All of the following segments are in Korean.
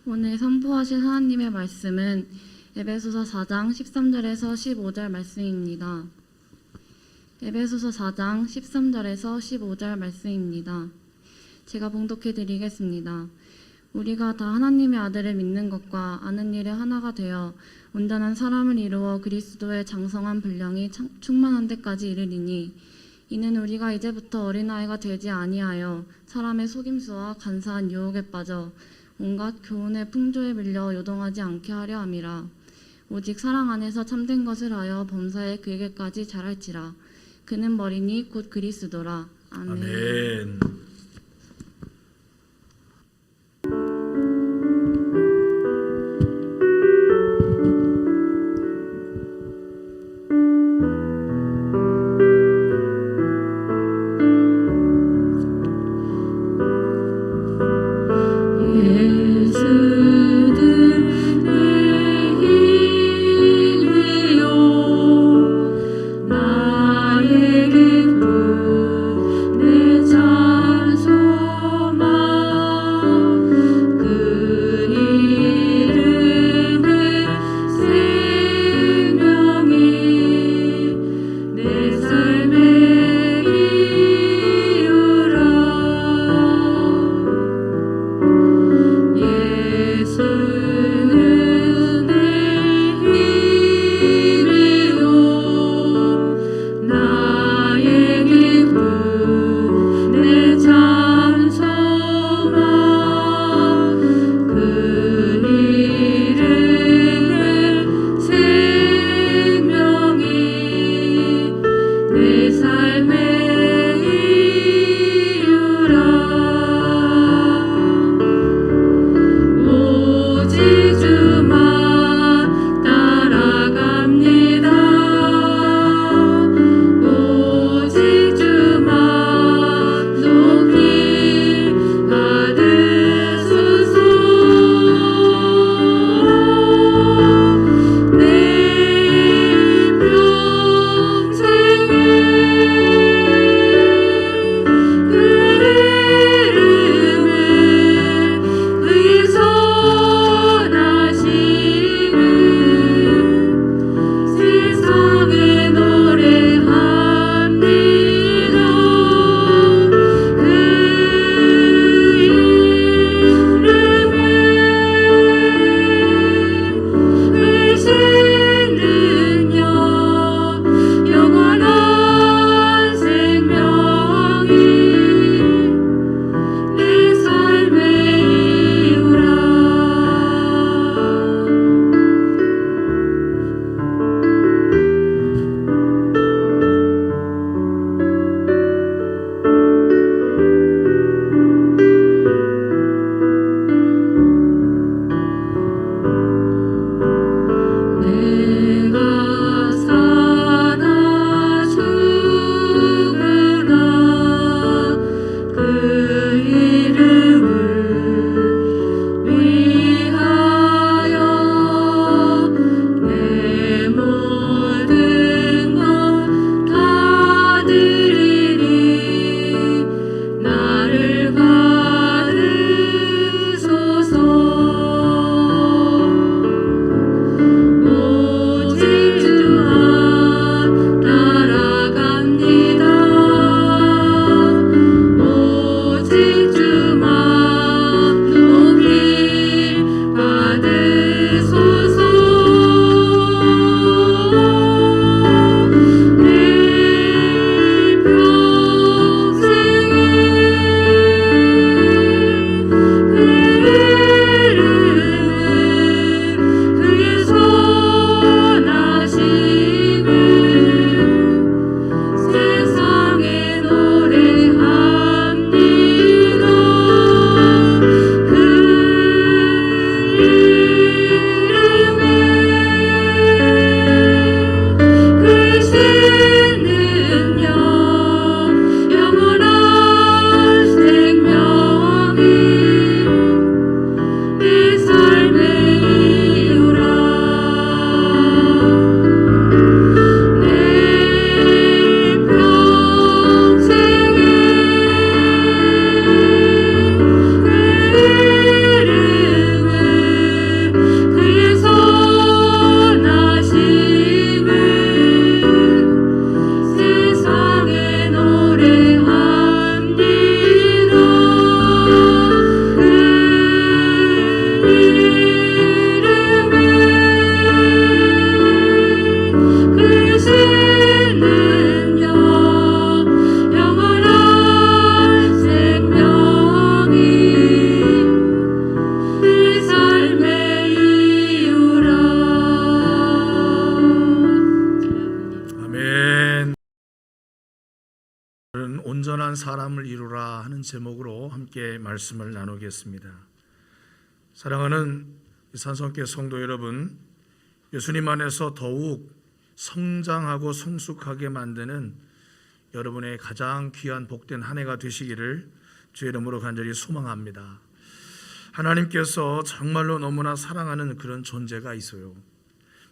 오늘 선포하실 하나님의 말씀은 에베소서 4장 13절에서 15절 말씀입니다. 에베소서 4장 13절에서 15절 말씀입니다. 제가 봉독해 드리겠습니다. 우리가 다 하나님의 아들을 믿는 것과 아는 일에 하나가 되어 온전한 사람을 이루어 그리스도의 장성한 분량이 충만한 데까지 이르리니 이는 우리가 이제부터 어린아이가 되지 아니하여 사람의 속임수와 간사한 유혹에 빠져 온갖 교훈의 풍조에 밀려 요동하지 않게 하려 함이라. 오직 사랑 안에서 참된 것을 하여 범사에 그에게까지 자랄지라. 그는 머리니 곧 그리스도라. 아멘. 아멘. 온전한 사람을 이루라 하는 제목으로 함께 말씀을 나누겠습니다. 사랑하는 산성교회 성도 여러분, 예수님 안에서 더욱 성장하고 성숙하게 만드는 여러분의 가장 귀한 복된 한 해가 되시기를 주의 이름으로 간절히 소망합니다. 하나님께서 정말로 너무나 사랑하는 그런 존재가 있어요.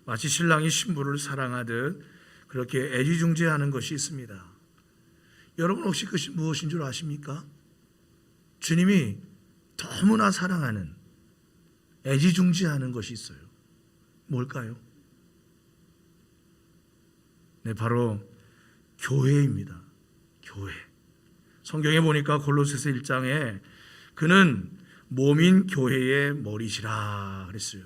마치 신랑이 신부를 사랑하듯 그렇게 애지중지하는 것이 있습니다. 여러분 혹시 그것이 무엇인 줄 아십니까? 주님이 너무나 사랑하는 애지중지하는 것이 있어요. 뭘까요? 네, 바로 교회입니다. 교회. 성경에 보니까 골로새서 1장에 그는 몸인 교회의 머리시라 그랬어요.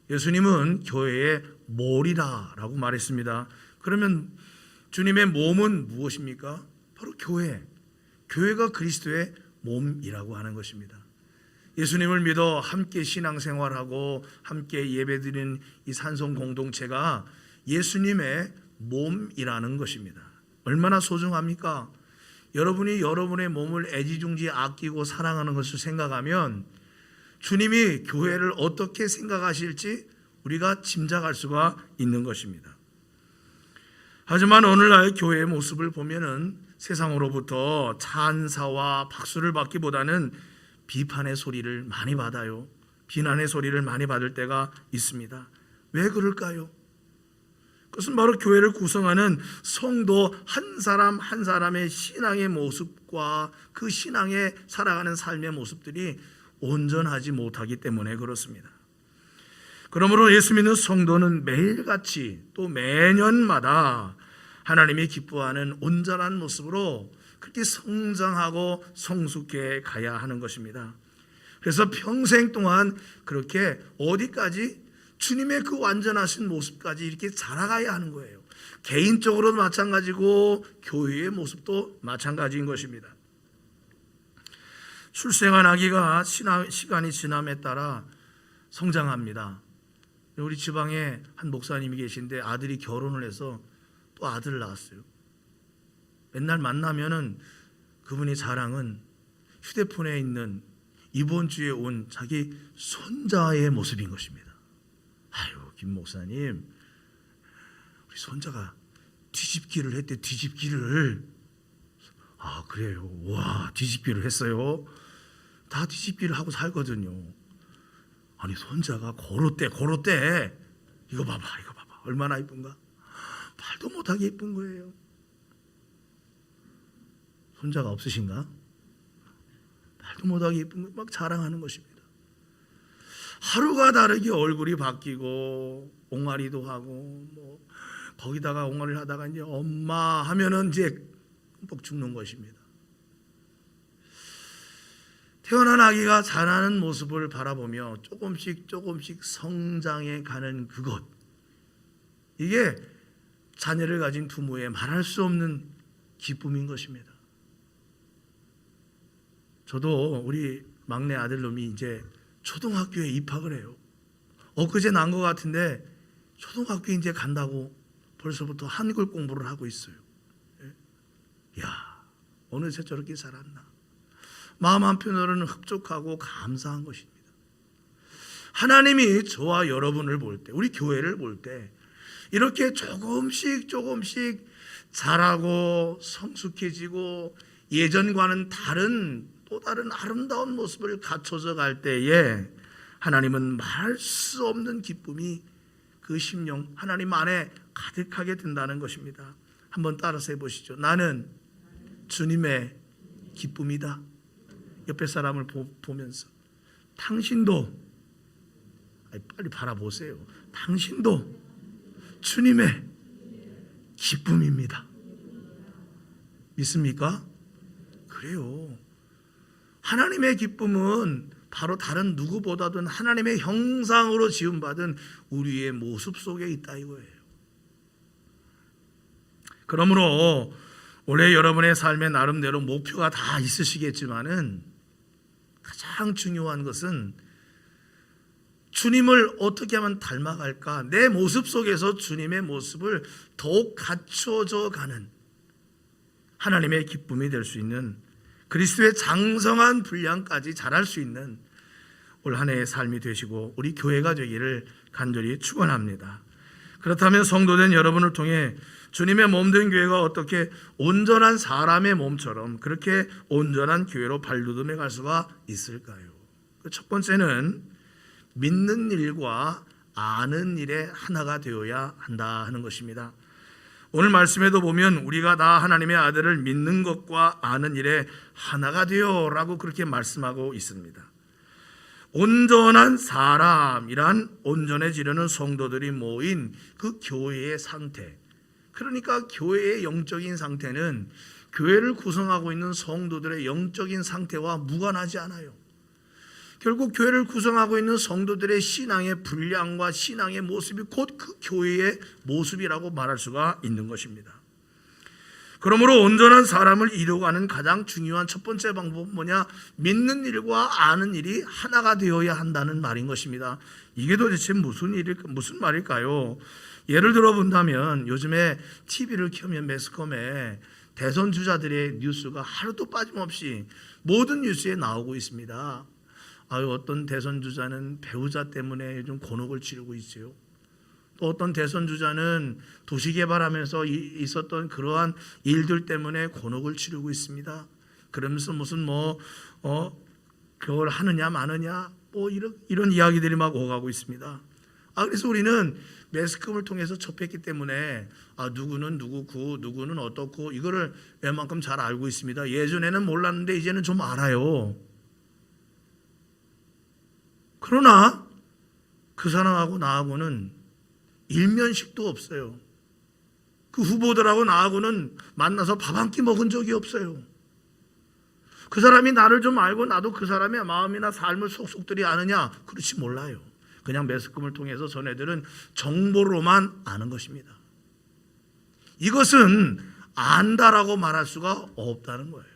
예수님은 교회의 머리라라고 말했습니다. 그러면 주님의 몸은 무엇입니까? 바로 교회. 교회가 그리스도의 몸이라고 하는 것입니다. 예수님을 믿어 함께 신앙생활하고 함께 예배드리는 이 산성 공동체가 예수님의 몸이라는 것입니다. 얼마나 소중합니까? 여러분이 여러분의 몸을 애지중지 아끼고 사랑하는 것을 생각하면 주님이 교회를 어떻게 생각하실지 우리가 짐작할 수가 있는 것입니다. 하지만 오늘날 교회의 모습을 보면은 세상으로부터 찬사와 박수를 받기보다는 비판의 소리를 많이 받아요. 비난의 소리를 많이 받을 때가 있습니다. 왜 그럴까요? 그것은 바로 교회를 구성하는 성도 한 사람 한 사람의 신앙의 모습과 그 신앙에 살아가는 삶의 모습들이 온전하지 못하기 때문에 그렇습니다. 그러므로 예수 믿는 성도는 매일같이 또 매년마다 하나님이 기뻐하는 온전한 모습으로 그렇게 성장하고 성숙해 가야 하는 것입니다. 그래서 평생 동안 그렇게 어디까지 주님의 그 완전하신 모습까지 이렇게 자라가야 하는 거예요. 개인적으로도 마찬가지고 교회의 모습도 마찬가지인 것입니다. 출생한 아기가 시간이 지남에 따라 성장합니다. 우리 지방에 한 목사님이 계신데 아들이 결혼을 해서 또 아들을 낳았어요. 맨날 만나면은 그분의 자랑은 휴대폰에 있는 이번 주에 온 자기 손자의 모습인 것입니다. 아유, 김 목사님, 우리 손자가 뒤집기를 했대. 뒤집기를. 아, 그래요. 와, 뒤집기를 했어요. 다 뒤집기를 하고 살거든요. 아니, 손자가 고로대. 이거 봐봐. 얼마나 이쁜가? 말도 못하게 이쁜 거예요. 손자가 없으신가? 말도 못하게 이쁜 거 막 자랑하는 것입니다. 하루가 다르게 얼굴이 바뀌고 옹알이도 하고 뭐 거기다가 옹알이를 하다가 이제 엄마 하면은 이제 뻑 죽는 것입니다. 태어난 아기가 자라는 모습을 바라보며 조금씩 성장해 가는 그것, 이게 자녀를 가진 부모의 말할 수 없는 기쁨인 것입니다. 저도 우리 막내 아들놈이 이제 초등학교에 입학을 해요. 엊그제 난 것 같은데 초등학교에 이제 간다고 벌써부터 한글 공부를 하고 있어요. 야, 어느새 저렇게 자랐나. 마음 한편으로는 흡족하고 감사한 것입니다. 하나님이 저와 여러분을 볼 때, 우리 교회를 볼 때 이렇게 조금씩 자라고 성숙해지고 예전과는 또 다른 아름다운 모습을 갖춰져 갈 때에 하나님은 말할 수 없는 기쁨이 그 심령 하나님 안에 가득하게 된다는 것입니다. 한번 따라서 해보시죠. 나는 주님의 기쁨이다. 옆에 사람을 보면서 당신도, 빨리 바라보세요. 당신도 주님의 기쁨입니다. 믿습니까? 그래요. 하나님의 기쁨은 바로 다른 누구보다도 하나님의 형상으로 지음받은 우리의 모습 속에 있다 이거예요. 그러므로 올해 여러분의 삶의 나름대로 목표가 다 있으시겠지만은 가장 중요한 것은 주님을 어떻게 하면 닮아갈까? 내 모습 속에서 주님의 모습을 더욱 갖춰져 가는 하나님의 기쁨이 될 수 있는, 그리스도의 장성한 분량까지 자랄 수 있는 올 한 해의 삶이 되시고 우리 교회가 되기를 간절히 축원합니다. 그렇다면 성도된 여러분을 통해 주님의 몸된 교회가 어떻게 온전한 사람의 몸처럼 그렇게 온전한 교회로 발돋움해 갈 수가 있을까요? 첫 번째는 믿는 일과 아는 일에 하나가 되어야 한다 하는 것입니다. 오늘 말씀에도 보면 우리가 다 하나님의 아들을 믿는 것과 아는 일에 하나가 되어라고 그렇게 말씀하고 있습니다. 온전한 사람이란 온전해지려는 성도들이 모인 그 교회의 상태, 그러니까 교회의 영적인 상태는 교회를 구성하고 있는 성도들의 영적인 상태와 무관하지 않아요. 결국 교회를 구성하고 있는 성도들의 신앙의 분량과 신앙의 모습이 곧 그 교회의 모습이라고 말할 수가 있는 것입니다. 그러므로 온전한 사람을 이루어가는 가장 중요한 첫 번째 방법은 뭐냐? 믿는 일과 아는 일이 하나가 되어야 한다는 말인 것입니다. 이게 도대체 무슨 말일까요? 예를 들어 본다면 요즘에 TV를 켜면 매스컴에 대선 주자들의 뉴스가 하루도 빠짐없이 모든 뉴스에 나오고 있습니다. 어떤 대선 주자는 배우자 때문에 요즘 곤혹을 치르고 있어요. 또 어떤 대선 주자는 도시 개발하면서 있었던 그러한 일들 때문에 곤혹을 치르고 있습니다. 그러면서 무슨 그걸 하느냐 마느냐 이런 이야기들이 막 오가고 있습니다. 그래서 우리는 매스컴을 통해서 접했기 때문에 누구는 누구고 누구는 어떻고 이거를 웬만큼 잘 알고 있습니다. 예전에는 몰랐는데 이제는 좀 알아요. 그러나 그 사람하고 나하고는 일면식도 없어요. 그 후보들하고 나하고는 만나서 밥 한 끼 먹은 적이 없어요. 그 사람이 나를 좀 알고 나도 그 사람의 마음이나 삶을 속속들이 아느냐? 그렇지 몰라요. 그냥 매스컴을 통해서 전해들은 정보로만 아는 것입니다. 이것은 안다라고 말할 수가 없다는 거예요.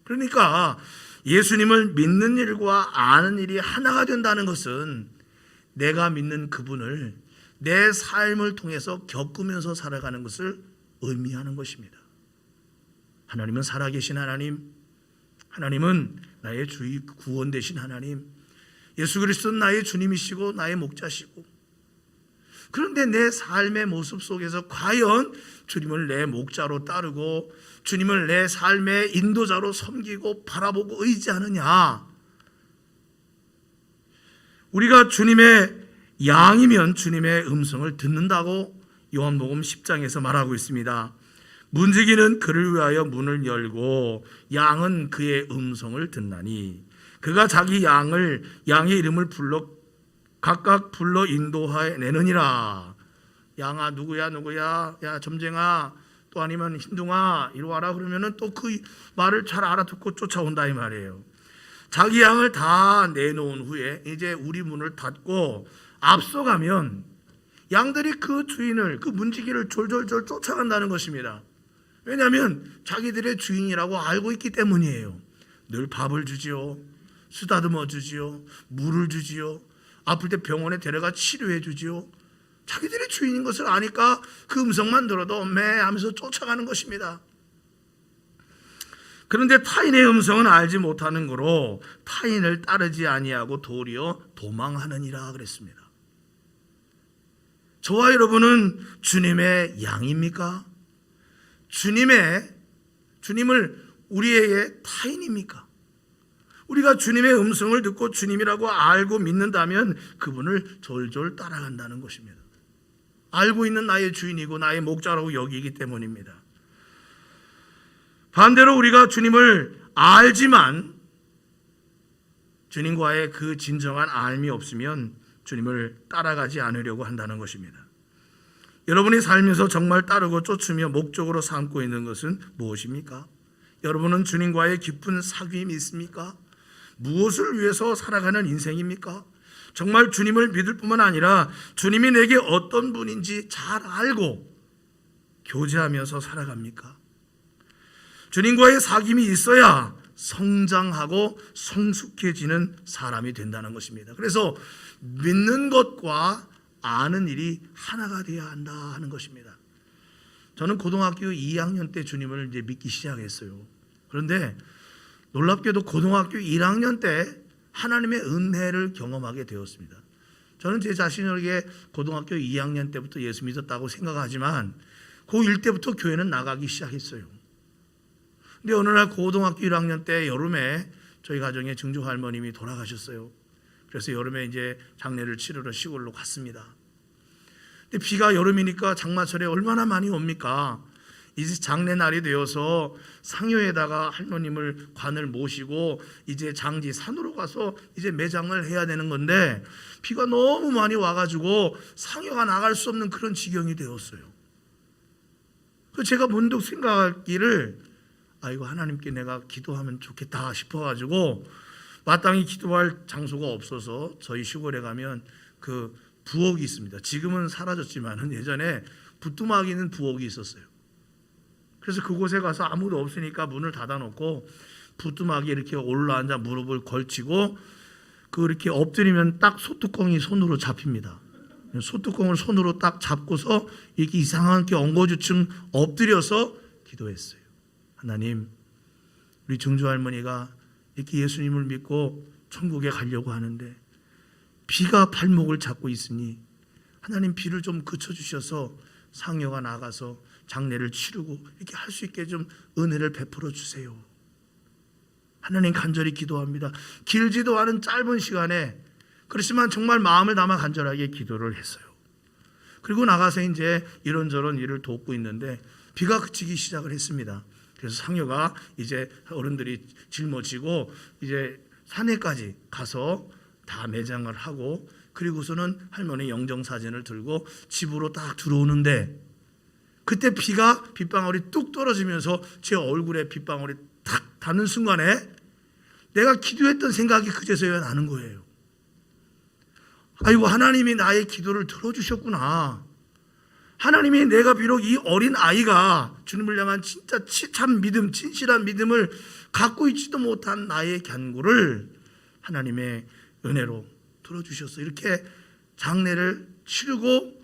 그러니까 예수님을 믿는 일과 아는 일이 하나가 된다는 것은 내가 믿는 그분을 내 삶을 통해서 겪으면서 살아가는 것을 의미하는 것입니다. 하나님은 살아계신 하나님, 하나님은 나의 주의 구원 되신 하나님, 예수 그리스도는 나의 주님이시고 나의 목자시고, 그런데 내 삶의 모습 속에서 과연 주님을 내 목자로 따르고 주님을 내 삶의 인도자로 섬기고 바라보고 의지하느냐? 우리가 주님의 양이면 주님의 음성을 듣는다고 요한복음 10장에서 말하고 있습니다. 문지기는 그를 위하여 문을 열고 양은 그의 음성을 듣나니 그가 자기 양의 이름을 각각 불러 인도하여 내느니라. 양아 누구야 야 점쟁아 또 아니면 흰둥아 이리 와라 그러면은 또 그 말을 잘 알아듣고 쫓아온다 이 말이에요. 자기 양을 다 내놓은 후에 이제 우리 문을 닫고 앞서가면 양들이 그 주인을, 그 문지기를 졸졸졸 쫓아간다는 것입니다. 왜냐하면 자기들의 주인이라고 알고 있기 때문이에요. 늘 밥을 주지요, 쓰다듬어 주지요, 물을 주지요, 아플 때 병원에 데려가 치료해 주지요. 자기들의 주인인 것을 아니까 그 음성만 들어도 매 하면서 쫓아가는 것입니다. 그런데 타인의 음성은 알지 못하는 거로 타인을 따르지 아니하고 도리어 도망하느니라 그랬습니다. 저와 여러분은 주님의 양입니까? 주님을 우리에게 타인입니까? 우리가 주님의 음성을 듣고 주님이라고 알고 믿는다면 그분을 졸졸 따라간다는 것입니다. 알고 있는 나의 주인이고 나의 목자라고 여기기 때문입니다. 반대로 우리가 주님을 알지만 주님과의 그 진정한 알미 없으면 주님을 따라가지 않으려고 한다는 것입니다. 여러분이 살면서 정말 따르고 쫓으며 목적으로 삼고 있는 것은 무엇입니까? 여러분은 주님과의 깊은 사귐이 있습니까? 무엇을 위해서 살아가는 인생입니까? 정말 주님을 믿을 뿐만 아니라 주님이 내게 어떤 분인지 잘 알고 교제하면서 살아갑니까? 주님과의 사귐이 있어야 성장하고 성숙해지는 사람이 된다는 것입니다. 그래서 믿는 것과 아는 일이 하나가 되어야 한다 하는 것입니다. 저는 고등학교 2학년 때 주님을 이제 믿기 시작했어요. 그런데 놀랍게도 고등학교 1학년 때 하나님의 은혜를 경험하게 되었습니다. 저는 제 자신에게 고등학교 2학년 때부터 예수 믿었다고 생각하지만 고1 때부터 교회는 나가기 시작했어요. 근데 어느 날 고등학교 1학년 때 여름에 저희 가정의 증조 할머님이 돌아가셨어요. 그래서 여름에 이제 장례를 치르러 시골로 갔습니다. 근데 비가 여름이니까 장마철에 얼마나 많이 옵니까? 이제 장례 날이 되어서 상여에다가 할머님을 관을 모시고 이제 장지 산으로 가서 이제 매장을 해야 되는 건데 비가 너무 많이 와가지고 상여가 나갈 수 없는 그런 지경이 되었어요. 그래서 제가 문득 생각하기를 이거 하나님께 내가 기도하면 좋겠다 싶어가지고 마땅히 기도할 장소가 없어서 저희 시골에 가면 그 부엌이 있습니다. 지금은 사라졌지만 예전에 부뚜막이는 부엌이 있었어요. 그래서 그곳에 가서 아무도 없으니까 문을 닫아놓고 부뚜막에 이렇게 올라앉아 무릎을 걸치고 이렇게 엎드리면 딱 소뚜껑이 손으로 잡힙니다. 소뚜껑을 손으로 딱 잡고서 이렇게 이상하게 엉거주춤 엎드려서 기도했어요. 하나님, 우리 증조 할머니가 이렇게 예수님을 믿고 천국에 가려고 하는데 비가 발목을 잡고 있으니 하나님 비를 좀 그쳐주셔서 상여가 나가서 장례를 치르고 이렇게 할 수 있게 좀 은혜를 베풀어 주세요. 하나님 간절히 기도합니다. 길지도 않은 짧은 시간에 그렇지만 정말 마음을 담아 간절하게 기도를 했어요. 그리고 나가서 이제 이런저런 일을 돕고 있는데 비가 그치기 시작을 했습니다. 그래서 상여가 이제 어른들이 짊어지고 이제 산에까지 가서 다 매장을 하고 그리고서는 할머니 영정사진을 들고 집으로 딱 들어오는데 그때 비가 빗방울이 뚝 떨어지면서 제 얼굴에 빗방울이 탁 닿는 순간에 내가 기도했던 생각이 그제서야 나는 거예요. 아이고, 하나님이 나의 기도를 들어주셨구나. 하나님이 내가 비록 이 어린 아이가 주님을 향한 진짜 참 믿음, 진실한 믿음을 갖고 있지도 못한 나의 간구를 하나님의 은혜로 들어주셔서 이렇게 장례를 치르고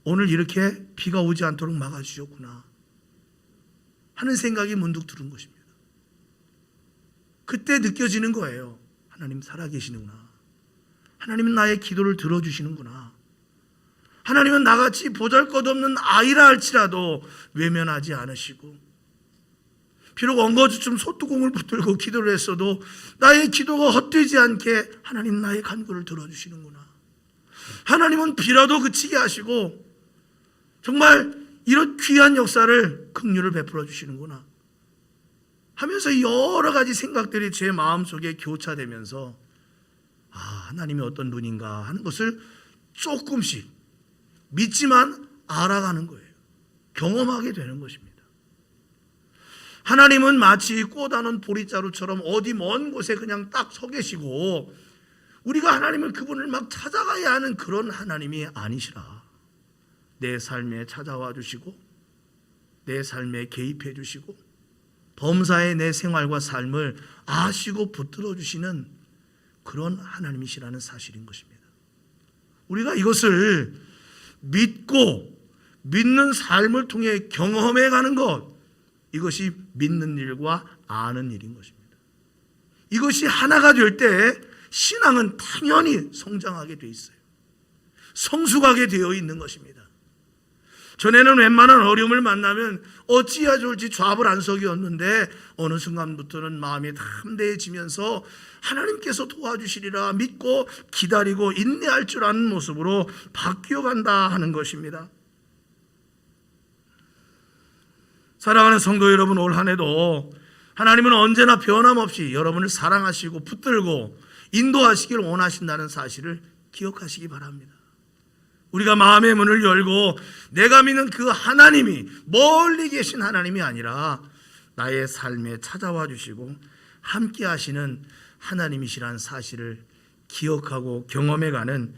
오늘 이렇게 비가 오지 않도록 막아주셨구나 하는 생각이 문득 들은 것입니다. 그때 느껴지는 거예요. 하나님 살아계시는구나. 하나님은 나의 기도를 들어주시는구나. 하나님은 나같이 보잘것없는 아이라 할지라도 외면하지 않으시고 비록 엉거주춤 소뚜껑을 붙들고 기도를 했어도 나의 기도가 헛되지 않게 하나님 나의 간구를 들어주시는구나. 하나님은 비라도 그치게 하시고 정말 이런 귀한 역사를 긍휼을 베풀어 주시는구나 하면서 여러 가지 생각들이 제 마음속에 교차되면서 하나님이 어떤 분인가 하는 것을 조금씩 믿지만 알아가는 거예요. 경험하게 되는 것입니다. 하나님은 마치 꽃다는 보리자루처럼 어디 먼 곳에 그냥 딱 서 계시고 우리가 하나님을 그분을 막 찾아가야 하는 그런 하나님이 아니시라. 내 삶에 찾아와 주시고 내 삶에 개입해 주시고 범사의 내 생활과 삶을 아시고 붙들어 주시는 그런 하나님이시라는 사실인 것입니다. 우리가 이것을 믿고 믿는 삶을 통해 경험해 가는 것, 이것이 믿는 일과 아는 일인 것입니다. 이것이 하나가 될 때 신앙은 당연히 성장하게 돼 있어요. 성숙하게 되어 있는 것입니다. 전에는 웬만한 어려움을 만나면 어찌해야 좋을지 좌불안석이었는데 어느 순간부터는 마음이 담대해지면서 하나님께서 도와주시리라 믿고 기다리고 인내할 줄 아는 모습으로 바뀌어간다 하는 것입니다. 사랑하는 성도 여러분, 올 한 해도 하나님은 언제나 변함없이 여러분을 사랑하시고 붙들고 인도하시길 원하신다는 사실을 기억하시기 바랍니다. 우리가 마음의 문을 열고 내가 믿는 그 하나님이 멀리 계신 하나님이 아니라 나의 삶에 찾아와 주시고 함께 하시는 하나님이시라는 사실을 기억하고 경험해가는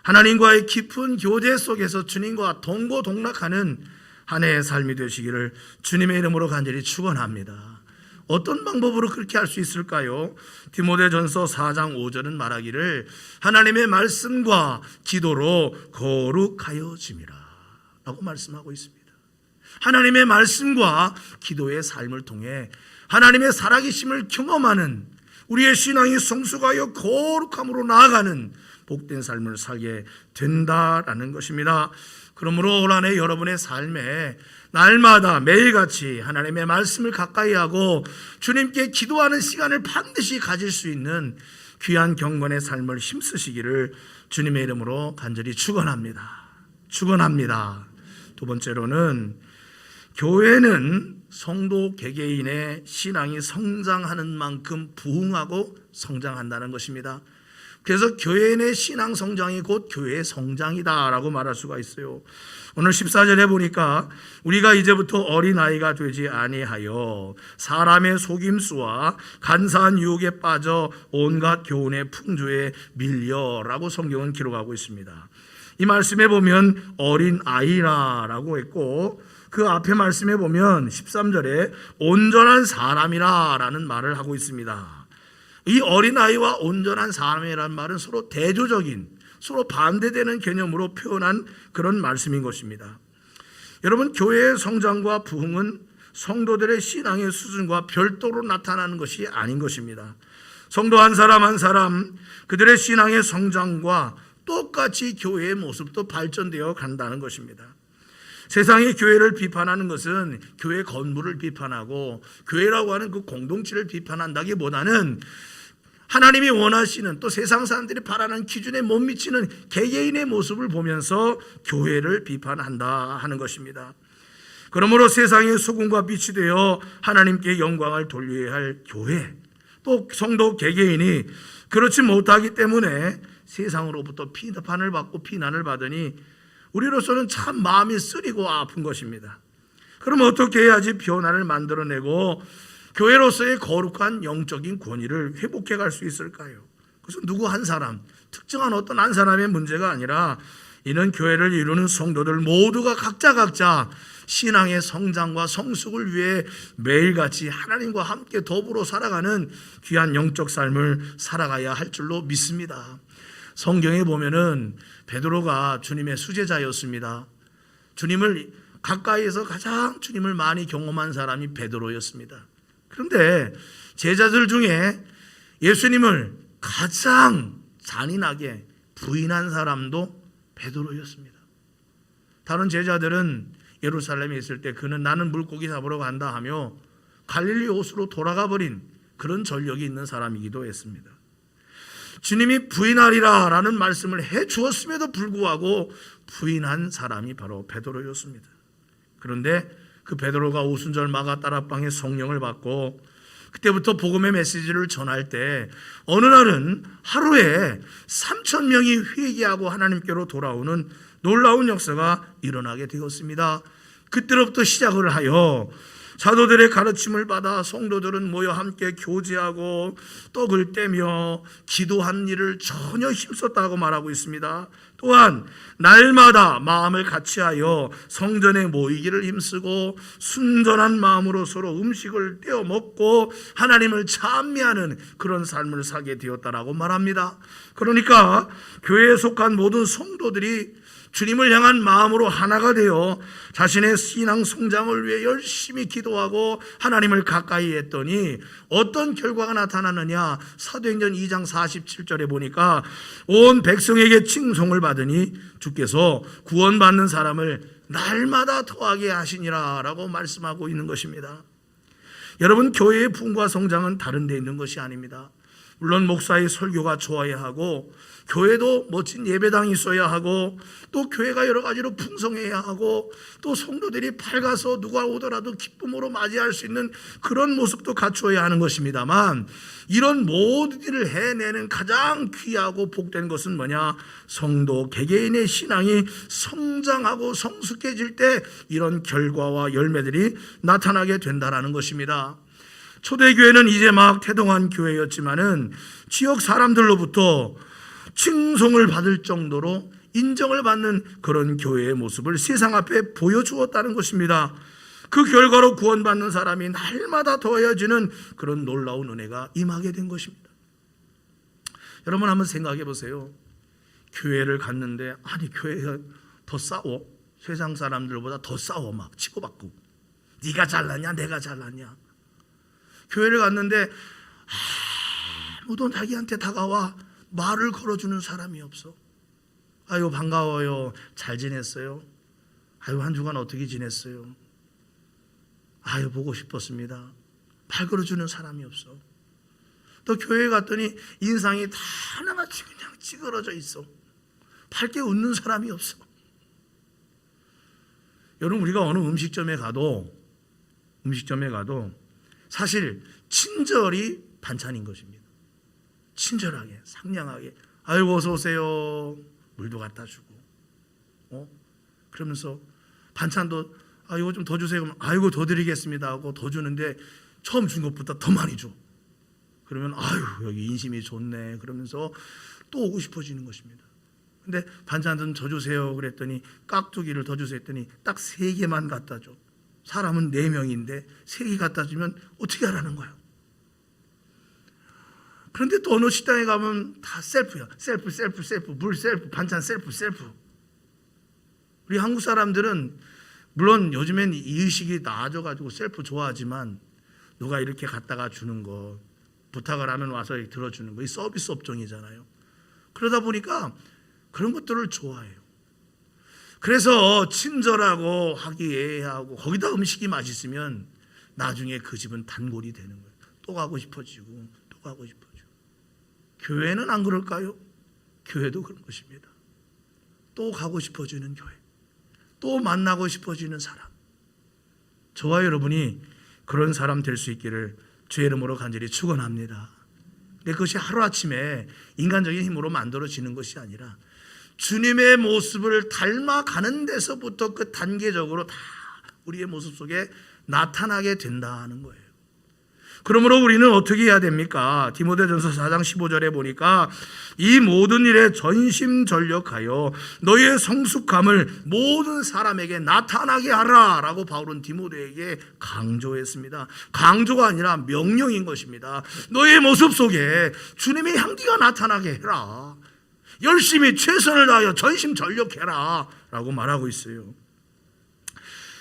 하나님과의 깊은 교제 속에서 주님과 동고동락하는 한 해의 삶이 되시기를 주님의 이름으로 간절히 축원합니다. 어떤 방법으로 그렇게 할 수 있을까요? 디모데전서 4장 5절은 말하기를 하나님의 말씀과 기도로 거룩하여짐이라 라고 말씀하고 있습니다. 하나님의 말씀과 기도의 삶을 통해 하나님의 살아계심을 경험하는 우리의 신앙이 성숙하여 거룩함으로 나아가는 복된 삶을 살게 된다라는 것입니다. 그러므로 올 한 해 여러분의 삶에 날마다 매일같이 하나님의 말씀을 가까이 하고 주님께 기도하는 시간을 반드시 가질 수 있는 귀한 경건의 삶을 힘쓰시기를 주님의 이름으로 간절히 축원합니다. 두 번째로는 교회는 성도 개개인의 신앙이 성장하는 만큼 부흥하고 성장한다는 것입니다. 그래서 교회의 신앙 성장이 곧 교회의 성장이다라고 말할 수가 있어요. 오늘 14절에 보니까 우리가 이제부터 어린아이가 되지 아니하여 사람의 속임수와 간사한 유혹에 빠져 온갖 교훈의 풍조에 밀려라고 성경은 기록하고 있습니다. 이 말씀에 보면 어린아이라라고 했고 그 앞에 말씀에 보면 13절에 온전한 사람이라라는 말을 하고 있습니다. 이 어린아이와 온전한 사람이라는 말은 서로 대조적인, 서로 반대되는 개념으로 표현한 그런 말씀인 것입니다. 여러분, 교회의 성장과 부흥은 성도들의 신앙의 수준과 별도로 나타나는 것이 아닌 것입니다. 성도 한 사람 한 사람 그들의 신앙의 성장과 똑같이 교회의 모습도 발전되어 간다는 것입니다. 세상이 교회를 비판하는 것은 교회 건물을 비판하고 교회라고 하는 그 공동체를 비판한다기보다는 하나님이 원하시는 또 세상 사람들이 바라는 기준에 못 미치는 개개인의 모습을 보면서 교회를 비판한다 하는 것입니다. 그러므로 세상의 소금과 빛이 되어 하나님께 영광을 돌려야 할 교회, 또 성도 개개인이 그렇지 못하기 때문에 세상으로부터 비판을 받고 비난을 받으니 우리로서는 참 마음이 쓰리고 아픈 것입니다. 그럼 어떻게 해야지 변화를 만들어내고 교회로서의 거룩한 영적인 권위를 회복해 갈 수 있을까요? 그것은 누구 한 사람, 특정한 어떤 한 사람의 문제가 아니라 이는 교회를 이루는 성도들 모두가 각자 신앙의 성장과 성숙을 위해 매일같이 하나님과 함께 더불어 살아가는 귀한 영적 삶을 살아가야 할 줄로 믿습니다. 성경에 보면은 베드로가 주님의 수제자였습니다. 주님을 가까이에서 가장 주님을 많이 경험한 사람이 베드로였습니다. 그런데 제자들 중에 예수님을 가장 잔인하게 부인한 사람도 베드로였습니다. 다른 제자들은 예루살렘에 있을 때 그는 나는 물고기 잡으러 간다 하며 갈릴리 호수로 돌아가 버린 그런 전력이 있는 사람이기도 했습니다. 주님이 부인하리라 라는 말씀을 해 주었음에도 불구하고 부인한 사람이 바로 베드로였습니다. 그런데 그 베드로가 오순절 마가 다락방에 성령을 받고 그때부터 복음의 메시지를 전할 때 어느 날은 하루에 3,000명이 회개하고 하나님께로 돌아오는 놀라운 역사가 일어나게 되었습니다. 그때로부터 시작을 하여 사도들의 가르침을 받아 성도들은 모여 함께 교제하고 떡을 떼며 기도한 일을 전혀 힘썼다고 말하고 있습니다. 또한 날마다 마음을 같이하여 성전에 모이기를 힘쓰고 순전한 마음으로 서로 음식을 떼어 먹고 하나님을 찬미하는 그런 삶을 살게 되었다라고 말합니다. 그러니까 교회에 속한 모든 성도들이 주님을 향한 마음으로 하나가 되어 자신의 신앙 성장을 위해 열심히 기도하고 하나님을 가까이 했더니 어떤 결과가 나타나느냐. 사도행전 2장 47절에 보니까 온 백성에게 칭송을 받으니 주께서 구원받는 사람을 날마다 더하게 하시니라 라고 말씀하고 있는 것입니다. 여러분, 교회의 부흥과 성장은 다른 데 있는 것이 아닙니다. 물론 목사의 설교가 좋아야 하고 교회도 멋진 예배당이 있어야 하고 또 교회가 여러 가지로 풍성해야 하고 또 성도들이 밝아서 누가 오더라도 기쁨으로 맞이할 수 있는 그런 모습도 갖추어야 하는 것입니다만 이런 모든 일을 해내는 가장 귀하고 복된 것은 뭐냐? 성도 개개인의 신앙이 성장하고 성숙해질 때 이런 결과와 열매들이 나타나게 된다는 것입니다. 초대교회는 이제 막 태동한 교회였지만은 지역 사람들로부터 칭송을 받을 정도로 인정을 받는 그런 교회의 모습을 세상 앞에 보여주었다는 것입니다. 그 결과로 구원받는 사람이 날마다 더해지는 그런 놀라운 은혜가 임하게 된 것입니다. 여러분 한번 생각해 보세요. 교회를 갔는데 아니 교회가 더 싸워? 세상 사람들보다 더 싸워, 막 치고받고. 네가 잘났냐 내가 잘났냐. 교회를 갔는데 아무도 자기한테 다가와 말을 걸어주는 사람이 없어. 아유 반가워요. 잘 지냈어요? 아유 한 주간 어떻게 지냈어요? 아유 보고 싶었습니다. 말 걸어주는 사람이 없어. 또 교회에 갔더니 인상이 다 하나같이 그냥 찌그러져 있어. 밝게 웃는 사람이 없어. 여러분 우리가 어느 음식점에 가도 사실 친절이 반찬인 것입니다. 친절하게 상냥하게 아이고 어서 오세요. 물도 갖다 주고 그러면서 반찬도 이거 좀 더 주세요. 그러면 아이고 더 드리겠습니다 하고 더 주는데 처음 준 것보다 더 많이 줘. 그러면 아유 여기 인심이 좋네 그러면서 또 오고 싶어지는 것입니다. 근데 반찬 좀 더 주세요 그랬더니 깍두기를 더 주세요 했더니 딱 3개만 갖다 줘. 사람은 4명인데 3개 갖다 주면 어떻게 하라는 거야. 그런데 또 어느 식당에 가면 다 셀프야. 셀프 물 셀프 반찬 셀프. 우리 한국 사람들은 물론 요즘엔 이 의식이 나아져가지고 셀프 좋아하지만 누가 이렇게 갖다가 주는 거 부탁을 하면 와서 들어주는 거 이 서비스 업종이잖아요. 그러다 보니까 그런 것들을 좋아해요. 그래서 친절하고 화기애애하고 거기다 음식이 맛있으면 나중에 그 집은 단골이 되는 거예요. 또 가고 싶어지고 또 가고 싶어지고. 교회는 안 그럴까요? 교회도 그런 것입니다. 또 가고 싶어지는 교회, 또 만나고 싶어지는 사람. 저와 여러분이 그런 사람 될 수 있기를 주의 이름으로 간절히 축원합니다. 근데 그것이 하루아침에 인간적인 힘으로 만들어지는 것이 아니라 주님의 모습을 닮아가는 데서부터 그 단계적으로 다 우리의 모습 속에 나타나게 된다는 거예요. 그러므로 우리는 어떻게 해야 됩니까? 디모데전서 4장 15절에 보니까 이 모든 일에 전심전력하여 너희의 성숙함을 모든 사람에게 나타나게 하라 라고 바울은 디모데에게 강조했습니다. 강조가 아니라 명령인 것입니다. 너희의 모습 속에 주님의 향기가 나타나게 해라. 열심히 최선을 다하여 전심전력해라 라고 말하고 있어요.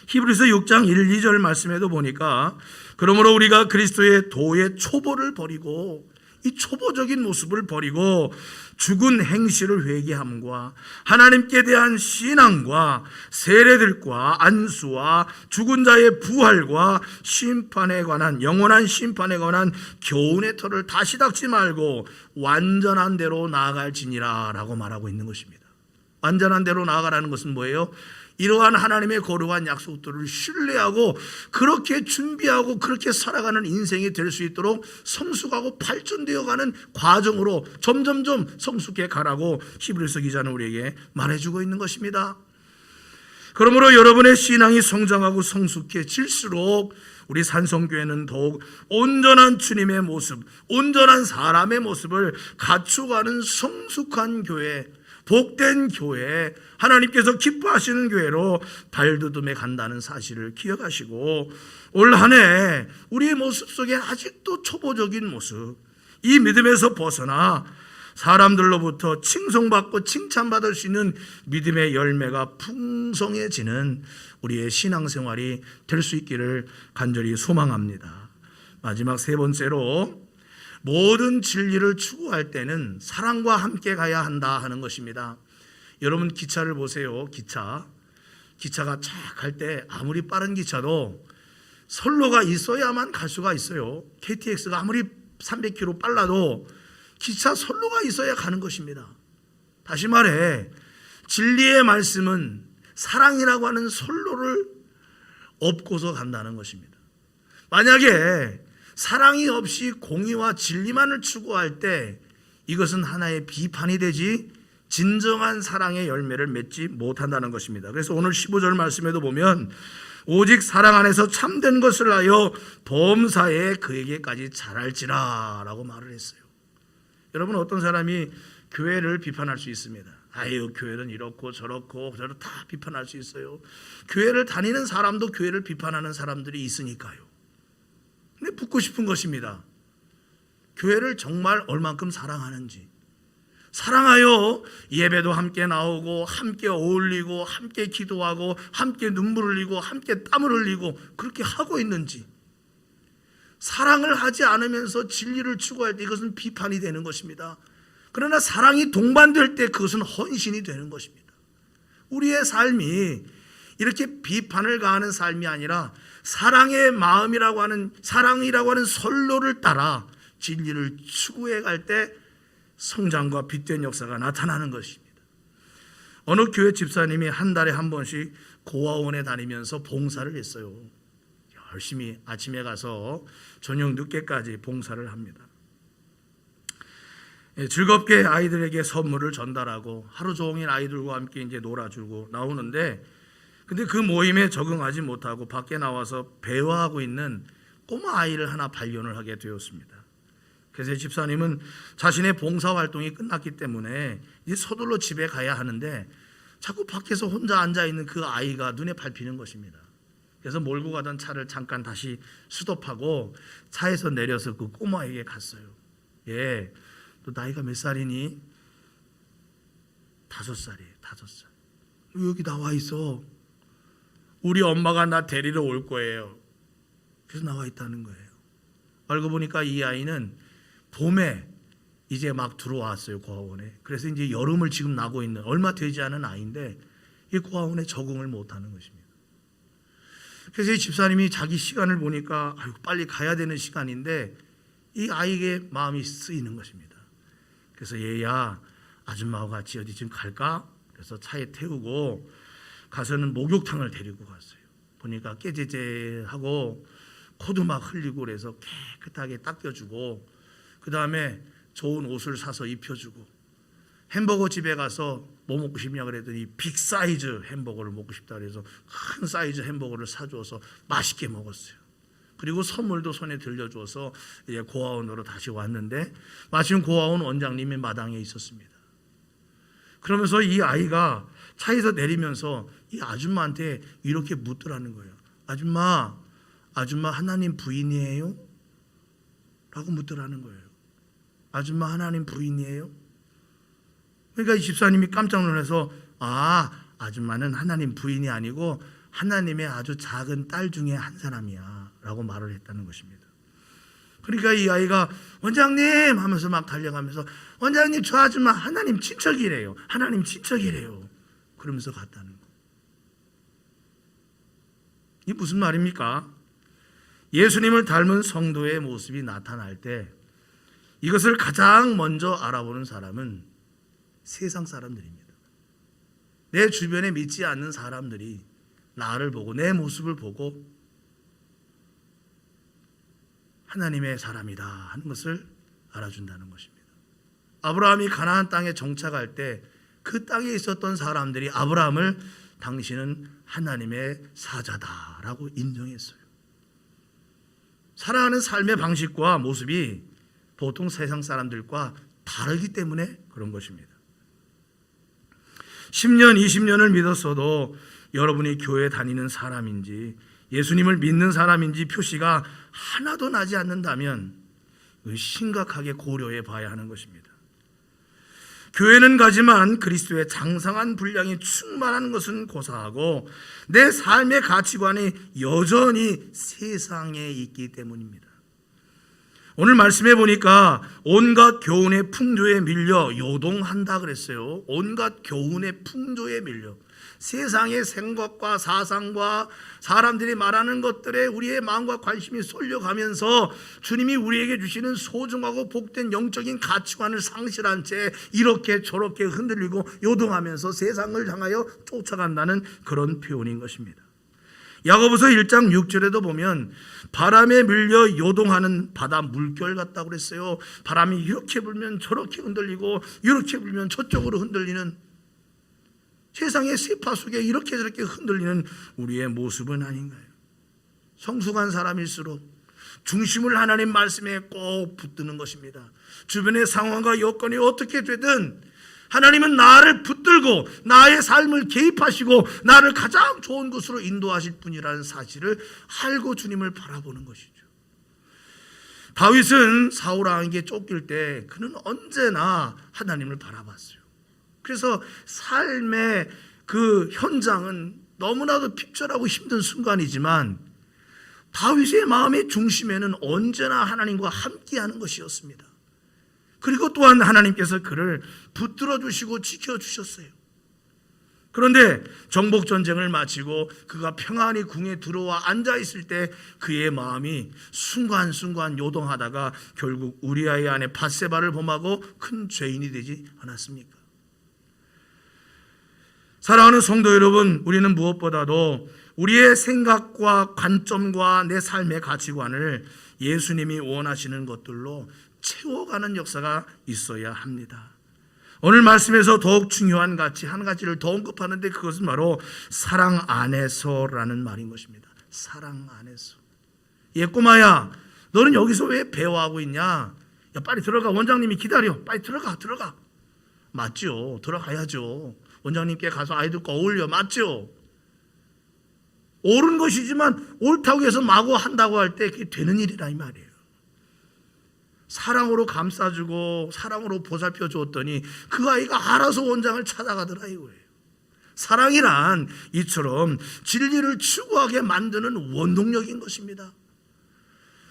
히브리서 6장 1, 2절 말씀에도 보니까 그러므로 우리가 그리스도의 도의 초보를 버리고 이 초보적인 모습을 버리고 죽은 행실을 회개함과 하나님께 대한 신앙과 세례들과 안수와 죽은 자의 부활과 심판에 관한 영원한 심판에 관한 교훈의 터를 다시 닦지 말고 완전한 대로 나아갈지니라 라고 말하고 있는 것입니다. 완전한 대로 나아가라는 것은 뭐예요? 이러한 하나님의 거룩한 약속들을 신뢰하고 그렇게 준비하고 그렇게 살아가는 인생이 될 수 있도록 성숙하고 발전되어가는 과정으로 점점점 성숙해 가라고 히브리서 기자는 우리에게 말해주고 있는 것입니다. 그러므로 여러분의 신앙이 성장하고 성숙해질수록 우리 산성교회는 더욱 온전한 주님의 모습, 온전한 사람의 모습을 갖추어가는 성숙한 교회, 복된 교회, 하나님께서 기뻐하시는 교회로 발돋움해 간다는 사실을 기억하시고 올 한 해 우리의 모습 속에 아직도 초보적인 모습, 이 믿음에서 벗어나 사람들로부터 칭송받고 칭찬받을 수 있는 믿음의 열매가 풍성해지는 우리의 신앙생활이 될 수 있기를 간절히 소망합니다. 마지막 3번째로 모든 진리를 추구할 때는 사랑과 함께 가야 한다 하는 것입니다. 여러분 기차를 보세요. 기차가 쫙 갈 때 아무리 빠른 기차도 선로가 있어야만 갈 수가 있어요. KTX가 아무리 300km 빨라도 기차 선로가 있어야 가는 것입니다. 다시 말해 진리의 말씀은 사랑이라고 하는 선로를 업고서 간다는 것입니다. 만약에 사랑이 없이 공의와 진리만을 추구할 때 이것은 하나의 비판이 되지 진정한 사랑의 열매를 맺지 못한다는 것입니다. 그래서 오늘 15절 말씀에도 보면 오직 사랑 안에서 참된 것을 하여 범사에 그에게까지 자랄지라 라고 말을 했어요. 여러분 어떤 사람이 교회를 비판할 수 있습니다. 아유 교회는 이렇고 저렇고 다 비판할 수 있어요. 교회를 다니는 사람도 교회를 비판하는 사람들이 있으니까요. 근데 묻고 싶은 것입니다. 교회를 정말 얼만큼 사랑하는지, 사랑하여 예배도 함께 나오고 함께 어울리고 함께 기도하고 함께 눈물 흘리고 함께 땀을 흘리고 그렇게 하고 있는지, 사랑을 하지 않으면서 진리를 추구할 때 이것은 비판이 되는 것입니다. 그러나 사랑이 동반될 때 그것은 헌신이 되는 것입니다. 우리의 삶이 이렇게 비판을 가하는 삶이 아니라 사랑의 마음이라고 하는, 사랑이라고 하는 선로를 따라 진리를 추구해 갈 때 성장과 빛된 역사가 나타나는 것입니다. 어느 교회 집사님이 한 달에 한 번씩 고아원에 다니면서 봉사를 했어요. 열심히 아침에 가서 저녁 늦게까지 봉사를 합니다. 즐겁게 아이들에게 선물을 전달하고 하루 종일 아이들과 함께 이제 놀아주고 나오는데, 근데 그 모임에 적응하지 못하고 밖에 나와서 배회하고 있는 꼬마 아이를 하나 발견을 하게 되었습니다. 그래서 집사님은 자신의 봉사활동이 끝났기 때문에 이제 서둘러 집에 가야 하는데 자꾸 밖에서 혼자 앉아있는 그 아이가 눈에 밟히는 것입니다. 그래서 몰고 가던 차를 잠깐 다시 스톱하고 차에서 내려서 그 꼬마에게 갔어요. 예, 너 나이가 몇 살이니? 5살이에요. 5살. 여기 나와 있어. 우리 엄마가 나 데리러 올 거예요. 그래서 나와 있다는 거예요. 알고 보니까 이 아이는 봄에 이제 막 들어왔어요, 고아원에. 그래서 이제 여름을 지금 나고 있는 얼마 되지 않은 아이인데 이 고아원에 적응을 못하는 것입니다. 그래서 이 집사님이 자기 시간을 보니까 아이고, 빨리 가야 되는 시간인데 이 아이에게 마음이 쓰이는 것입니다. 그래서 얘야, 아줌마와 같이 어디 좀 갈까? 그래서 차에 태우고 가서는 목욕탕을 데리고 갔어요. 보니까 깨제제하고 코도 막 흘리고 그래서 깨끗하게 닦여주고, 그 다음에 좋은 옷을 사서 입혀주고, 햄버거 집에 가서 뭐 먹고 싶냐 그랬더니 빅 사이즈 햄버거를 먹고 싶다 그래서 큰 사이즈 햄버거를 사줘서 맛있게 먹었어요. 그리고 선물도 손에 들려줘서 이제 고아원으로 다시 왔는데 마침 고아원 원장님이 마당에 있었습니다. 그러면서 이 아이가 차에서 내리면서 이 아줌마한테 이렇게 묻더라는 거예요. 아줌마 하나님 부인이에요? 라고 묻더라는 거예요. 아줌마 하나님 부인이에요? 그러니까 이 집사님이 깜짝 놀라서 아줌마는 하나님 부인이 아니고 하나님의 아주 작은 딸 중에 한 사람이야 라고 말을 했다는 것입니다. 그러니까 이 아이가 원장님 하면서 막 달려가면서 원장님 저 아줌마 하나님 친척이래요. 하나님 친척이래요. 그러면서 갔다는 거. 이게 무슨 말입니까? 예수님을 닮은 성도의 모습이 나타날 때 이것을 가장 먼저 알아보는 사람은 세상 사람들입니다. 내 주변에 믿지 않는 사람들이 나를 보고 내 모습을 보고 하나님의 사람이다 하는 것을 알아준다는 것입니다. 아브라함이 가나안 땅에 정착할 때 그 땅에 있었던 사람들이 아브라함을 당신은 하나님의 사자다라고 인정했어요. 살아가는 삶의 방식과 모습이 보통 세상 사람들과 다르기 때문에 그런 것입니다. 10년, 20년을 믿었어도 여러분이 교회 다니는 사람인지 예수님을 믿는 사람인지 표시가 하나도 나지 않는다면 심각하게 고려해 봐야 하는 것입니다. 교회는 가지만 그리스도의 장성한 분량이 충만한 것은 고사하고 내 삶의 가치관이 여전히 세상에 있기 때문입니다. 오늘 말씀해 보니까 온갖 교훈의 풍조에 밀려 요동한다 그랬어요. 온갖 교훈의 풍조에 밀려 세상의 생각과 사상과 사람들이 말하는 것들에 우리의 마음과 관심이 쏠려가면서 주님이 우리에게 주시는 소중하고 복된 영적인 가치관을 상실한 채 이렇게 저렇게 흔들리고 요동하면서 세상을 향하여 쫓아간다는 그런 표현인 것입니다. 야고보서 1장 6절에도 보면 바람에 밀려 요동하는 바다 물결 같다고 그랬어요. 바람이 이렇게 불면 저렇게 흔들리고 이렇게 불면 저쪽으로 흔들리는 세상의 세파 속에 이렇게 저렇게 흔들리는 우리의 모습은 아닌가요? 성숙한 사람일수록 중심을 하나님 말씀에 꼭 붙드는 것입니다. 주변의 상황과 여건이 어떻게 되든 하나님은 나를 붙들고 나의 삶을 개입하시고 나를 가장 좋은 곳으로 인도하실 분이라는 사실을 알고 주님을 바라보는 것이죠. 다윗은 사울 왕에게 쫓길 때 그는 언제나 하나님을 바라봤어요. 그래서 삶의 그 현장은 너무나도 핍절하고 힘든 순간이지만 다윗의 마음의 중심에는 언제나 하나님과 함께하는 것이었습니다. 그리고 또한 하나님께서 그를 붙들어 주시고 지켜주셨어요. 그런데 정복전쟁을 마치고 그가 평안히 궁에 들어와 앉아있을 때 그의 마음이 순간순간 요동하다가 결국 우리아의 아내 밧세바를 범하고 큰 죄인이 되지 않았습니까? 사랑하는 성도 여러분, 우리는 무엇보다도 우리의 생각과 관점과 내 삶의 가치관을 예수님이 원하시는 것들로 채워가는 역사가 있어야 합니다. 오늘 말씀에서 더욱 중요한 가치 한 가지를 더 언급하는데 그것은 바로 사랑 안에서라는 말인 것입니다. 사랑 안에서. 꼬마야, 너는 여기서 왜 배워하고 있냐? 야, 빨리 들어가. 원장님이 기다려. 빨리 들어가. 맞죠? 들어가야죠. 원장님께 가서 아이들과 어울려. 맞죠? 옳은 것이지만 옳다고 해서 마구 한다고 할 때 그게 되는 일이라 이 말이에요. 사랑으로 감싸주고 사랑으로 보살펴 주었더니 그 아이가 알아서 원장을 찾아가더라 이거예요. 사랑이란 이처럼 진리를 추구하게 만드는 원동력인 것입니다.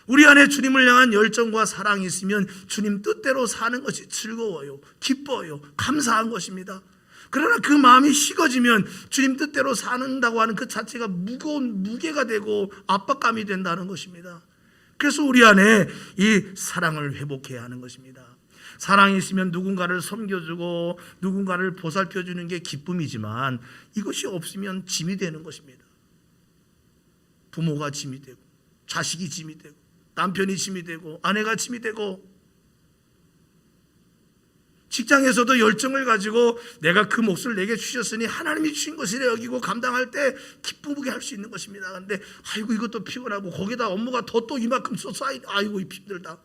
우리 안에 주님을 향한 열정과 사랑이 있으면 주님 뜻대로 사는 것이 즐거워요, 기뻐요, 감사한 것입니다. 그러나 그 마음이 식어지면 주님 뜻대로 산다고 하는 그 자체가 무거운 무게가 되고 압박감이 된다는 것입니다. 그래서 우리 안에 이 사랑을 회복해야 하는 것입니다. 사랑이 있으면 누군가를 섬겨주고 누군가를 보살펴주는 게 기쁨이지만 이것이 없으면 짐이 되는 것입니다. 부모가 짐이 되고 자식이 짐이 되고 남편이 짐이 되고 아내가 짐이 되고 직장에서도 열정을 가지고 내가 그 몫을 내게 주셨으니 하나님이 주신 것이라 여기고 감당할 때 기쁘게 할 수 있는 것입니다. 그런데 아이고 이것도 피곤하고 거기다 업무가 더 또 이만큼 쌓이 아이고 힘들다.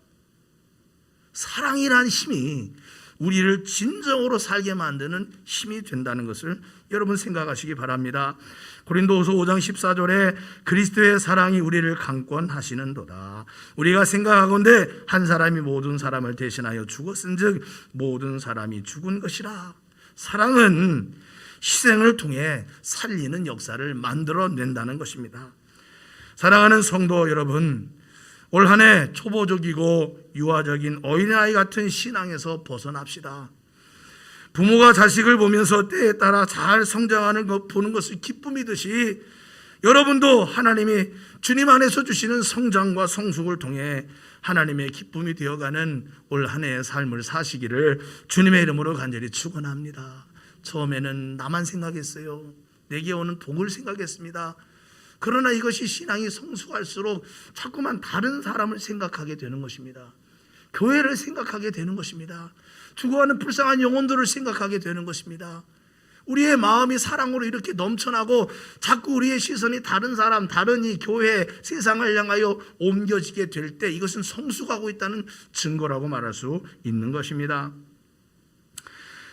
사랑이라는 힘이 우리를 진정으로 살게 만드는 힘이 된다는 것을 여러분 생각하시기 바랍니다. 고린도후서 5장 14절에 그리스도의 사랑이 우리를 강권하시는도다. 우리가 생각하건대 한 사람이 모든 사람을 대신하여 죽었은즉 모든 사람이 죽은 것이라. 사랑은 희생을 통해 살리는 역사를 만들어낸다는 것입니다. 사랑하는 성도 여러분, 올 한 해 초보적이고 유아적인 어린아이 같은 신앙에서 벗어납시다. 부모가 자식을 보면서 때에 따라 잘 성장하는 것 보는 것을 기쁨이듯이 여러분도 하나님이 주님 안에서 주시는 성장과 성숙을 통해 하나님의 기쁨이 되어가는 올 한 해의 삶을 사시기를 주님의 이름으로 간절히 축원합니다. 처음에는 나만 생각했어요. 내게 오는 복을 생각했습니다. 그러나 이것이 신앙이 성숙할수록 자꾸만 다른 사람을 생각하게 되는 것입니다. 교회를 생각하게 되는 것입니다. 죽어가는 불쌍한 영혼들을 생각하게 되는 것입니다. 우리의 마음이 사랑으로 이렇게 넘쳐나고 자꾸 우리의 시선이 다른 사람, 다른 이 교회, 세상을 향하여 옮겨지게 될 때 이것은 성숙하고 있다는 증거라고 말할 수 있는 것입니다.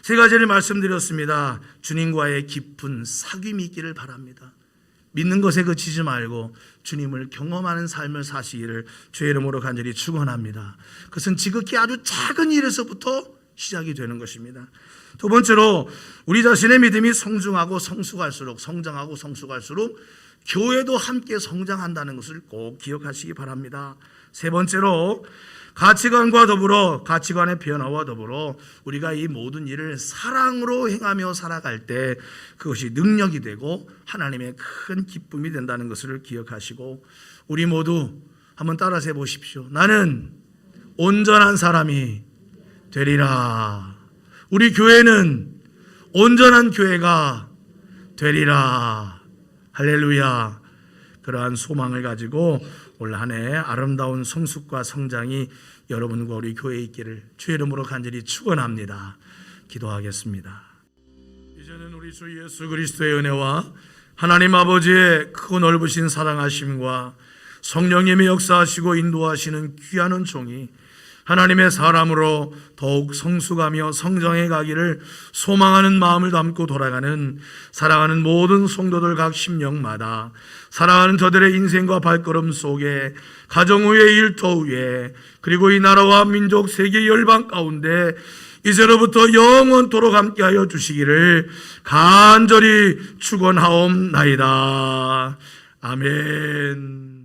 세 가지를 말씀드렸습니다. 주님과의 깊은 사귐이 있기를 바랍니다. 믿는 것에 그치지 말고 주님을 경험하는 삶을 사시기를 주의 이름으로 간절히 축원합니다. 그것은 지극히 아주 작은 일에서부터 시작이 되는 것입니다. 두 번째로 우리 자신의 믿음이 성장하고 성숙할수록 교회도 함께 성장한다는 것을 꼭 기억하시기 바랍니다. 세 번째로 가치관의 변화와 더불어 우리가 이 모든 일을 사랑으로 행하며 살아갈 때 그것이 능력이 되고 하나님의 큰 기쁨이 된다는 것을 기억하시고 우리 모두 한번 따라서 해보십시오. 나는 온전한 사람이 되리라. 우리 교회는 온전한 교회가 되리라. 할렐루야. 그러한 소망을 가지고 올 한 해 아름다운 성숙과 성장이 여러분과 우리 교회에 있기를 주의 이름으로 간절히 축원합니다. 기도하겠습니다. 이제는 우리 주 예수 그리스도의 은혜와 하나님 아버지의 크고 넓으신 사랑하심과 성령님의 역사하시고 인도하시는 귀한 은총이 하나님의 사람으로 더욱 성숙하며 성장해 가기를 소망하는 마음을 담고 돌아가는 사랑하는 모든 성도들 각 심령마다 사랑하는 저들의 인생과 발걸음 속에 가정 후에 일터 후에 그리고 이 나라와 민족 세계 열방 가운데 이제로부터 영원토록 함께하여 주시기를 간절히 축원하옵나이다. 아멘.